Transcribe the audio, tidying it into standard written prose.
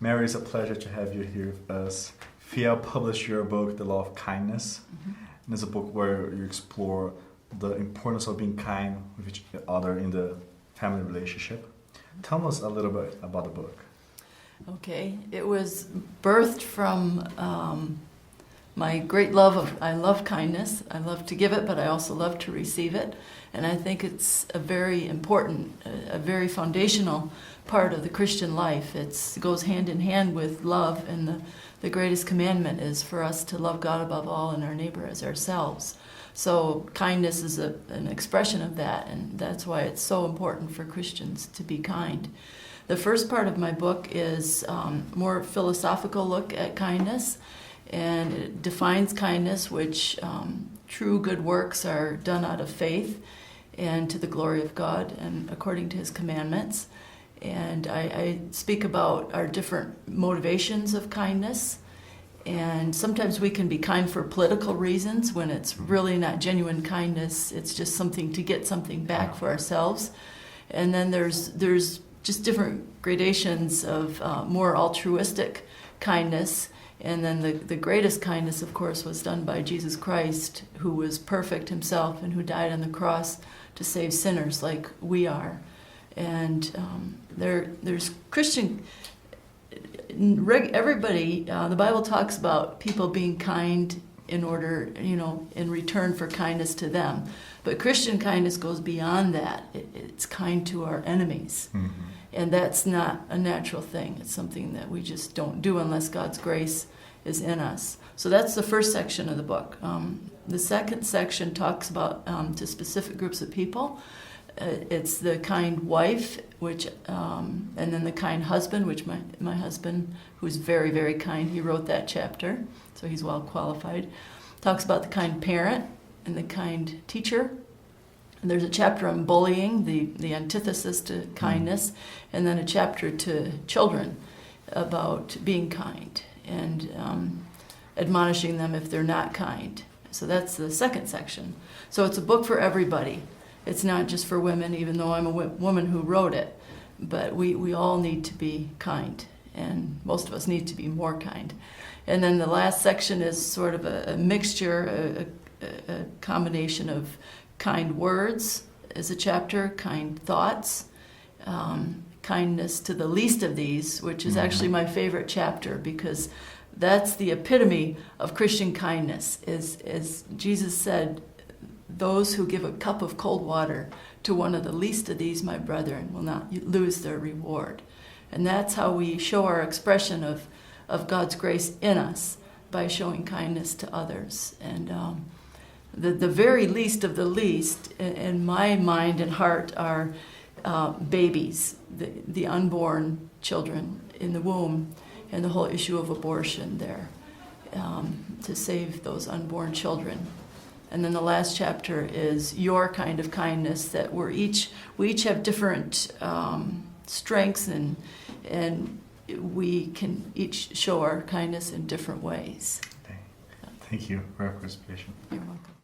Mary, it's a pleasure to have you here with us. Fiel published your book, The Law of Kindness. And it's a book where you explore the importance of being kind with each other in the family relationship. Tell us a little bit about the book. Okay, it was birthed from my great love of, I love kindness. I love to give it, but I also love to receive it. And I think it's a very important, a very foundational part of the Christian life. It goes hand in hand with love, and the greatest commandment is for us to love God above all and our neighbor as ourselves. So kindness is an expression of that, and that's why it's so important for Christians to be kind. The first part of my book is more philosophical look at kindness, and it defines kindness, which true good works are done out of faith and to the glory of God and according to His commandments. And I speak about our different motivations of kindness. And sometimes we can be kind for political reasons when it's really not genuine kindness. It's just something to get something back for ourselves. And then there's just different gradations of more altruistic kindness. And then the greatest kindness, of course, was done by Jesus Christ, who was perfect Himself and who died on the cross to save sinners like we are. And there's Christian... Everybody, the Bible talks about people being kind in order, in return for kindness to them. But Christian kindness goes beyond that. It's kind to our enemies. Mm-hmm. And that's not a natural thing. It's something that we just don't do unless God's grace is in us. So that's the first section of the book. The second section talks about to specific groups of people. It's the kind wife, which, and then the kind husband, which my husband, who's very, very kind, he wrote that chapter, so he's well qualified. Talks about the kind parent and the kind teacher. And there's a chapter on bullying, the antithesis to kindness, and then a chapter to children about being kind and admonishing them if they're not kind. So that's the second section. So it's a book for everybody. It's not just for women, even though I'm a woman who wrote it. But we all need to be kind, and most of us need to be more kind. And then the last section is sort of a mixture, a combination of kind words as a chapter, kind thoughts, kindness to the least of these, which is actually my favorite chapter, because that's the epitome of Christian kindness. As Jesus said, those who give a cup of cold water to one of the least of these, my brethren, will not lose their reward. And that's how we show our expression of God's grace in us, by showing kindness to others. And the very least of the least, in my mind and heart, are babies, the unborn children in the womb, and the whole issue of abortion there, to save those unborn children. And then the last chapter is your kind of kindness, that we each have different strengths, and we can each show our kindness in different ways. Thank you for your participation. You're welcome.